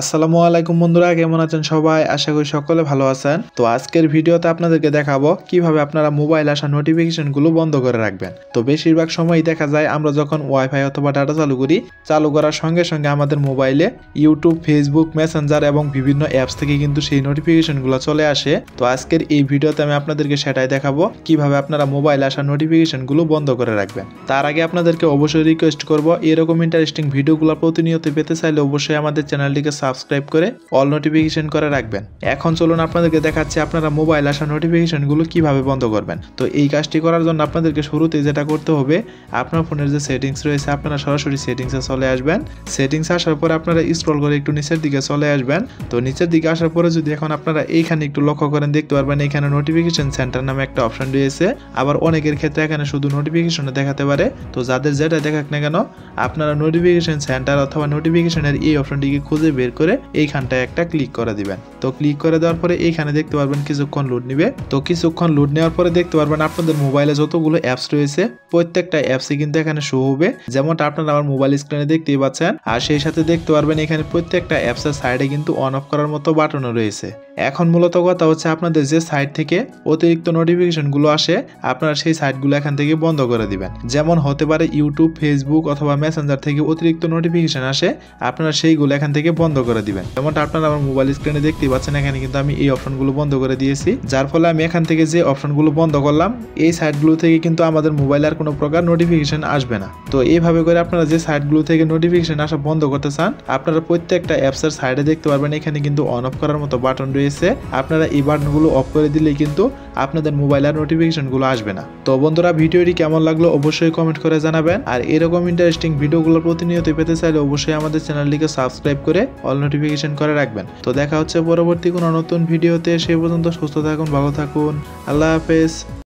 আসসালামু আলাইকুম বন্ধুরা, কেমন আছেন সবাই? আশা করি সকলে ভালো আছেন। তো আজকের ভিডিওতে আপনাদেরকে দেখাবো কিভাবে আপনারা মোবাইল আসা নোটিফিকেশনগুলো বন্ধ করে রাখবেন। তো বেশিরভাগ সময়ই দেখা যায় আমরা যখন ওয়াইফাই অথবা ডাটা চালু করি, চালু করার সঙ্গে সঙ্গে আমাদের মোবাইলে ইউটিউব, ফেসবুক, মেসেঞ্জার এবং বিভিন্ন অ্যাপস থেকে কিন্তু সেই নোটিফিকেশনগুলো চলে আসে। তো আজকের এই ভিডিওতে আমি আপনাদেরকে সেটাই দেখাবো কিভাবে আপনারা মোবাইল আসা নোটিফিকেশনগুলো বন্ধ করে রাখবেন। তার আগে আপনাদেরকে অবশ্যই রিকোয়েস্ট করব, এরকম ইন্টারেস্টিং ভিডিওগুলো প্রতিনিয়ত পেতে চাইলে অবশ্যই আমাদের চ্যানেলটিকে সাবস্ক্রাইব করে অল নোটিফিকেশন করে রাখবেন। এখন চলুন আপনাদেরকে দেখাচ্ছি আপনারা মোবাইল আসা নোটিফিকেশনগুলো কিভাবে বন্ধ করবেন। তো এই কাজটি করার জন্য আপনাদেরকে শুরুতে যেটা করতে হবে, আপনার ফোনের যে সেটিংস রয়েছে আপনারা সরাসরি সেটিংসে চলে আসবেন। সেটিংসে আসার পরে আপনারা স্ক্রল করে একটু নিচের দিকে চলে আসবেন। তো নিচের দিকে আসার পরে যদি এখন আপনারা এইখানে একটু লক্ষ্য করেন, দেখতে পারবেন এখানে নোটিফিকেশন সেন্টার নামে একটা অপশন রয়েছে। আবার অনেকের ক্ষেত্রে এখানে শুধু নোটিফিকেশনে দেখাতে পারে। তো যাদের যেটা দেখাক না কেন, আপনারা নোটিফিকেশন সেন্টার অথবা নোটিফিকেশনের এই অপশনটিকে খুঁজে বের করে এইখানটায় একটা ক্লিক করে দিবেন। তো ক্লিক করে দেওয়ার পরে এইখানে দেখতে পারবেন কিছুক্ষণ লোড নিবে। তো কিছুক্ষণ লোড নেওয়ার পরে দেখতে পারবেন আপনাদের মোবাইলে যতগুলো অ্যাপস রয়েছে প্রত্যেকটা অ্যাপসই কিন্তু এখানে শো হবে, যেমনটা আপনারা আমার মোবাইল স্ক্রিনে দেখতেই পাচ্ছেন। আর সেই সাথে দেখতে পারবেন এখানে প্রত্যেকটা অ্যাপসের সাইডে কিন্তু অন অফ করার মতো বাটনও রয়েছে। এখন মূলত কথা হচ্ছে, আপনাদের যে সাইট থেকে অতিরিক্ত নোটিফিকেশনগুলো আসে আপনারা সেই সাইটগুলো এখান থেকে বন্ধ করে দিবেন। যেমন হতে পারে ইউটিউব, ফেসবুক অথবা মেসেঞ্জার থেকে অতিরিক্ত নোটিফিকেশন আসে, আপনারা সেইগুলো এখান থেকে বন্ধ করে দিবেন। যেমনটা আপনারা আমার মোবাইল স্ক্রিনে দেখতেই পাচ্ছেন, এখানে কিন্তু আমি এই অপশনগুলো বন্ধ করে দিয়েছি। যার ফলে আমি এখান থেকে যে অপশনগুলো বন্ধ করলাম এই সাইটগুলো থেকে কিন্তু আমাদের মোবাইলে আর কোনো প্রকার নোটিফিকেশন আসবে না। তো এইভাবে করে আপনারা যে সাইটগুলো থেকে নোটিফিকেশন আসা বন্ধ করতে চান, আপনারা প্রত্যেকটা অ্যাপসের সাইডে দেখতে পারবেন এখানে কিন্তু অন অফ করার মতো বাটন রয়েছে। আপনারা এই বাটনগুলো অফ করে দিলেই কিন্তু আপনাদের মোবাইলে আর নোটিফিকেশনগুলো আসবে না। তো বন্ধুরা, ভিডিওটি কেমন লাগলো অবশ্যই কমেন্ট করে জানাবেন। আর এরকম ইন্টারেস্টিং ভিডিওগুলো প্রতিনিয়ত পেতে চাইলে অবশ্যই আমাদের চ্যানেলটিকে সাবস্ক্রাইব করে অল নোটিফিকেশন করে রাখবেন। তো দেখা হচ্ছে পরবর্তী কোনো নতুন ভিডিওতে। সে পর্যন্ত সুস্থ থাকুন, ভালো থাকুন, আল্লাহ হাফেজ।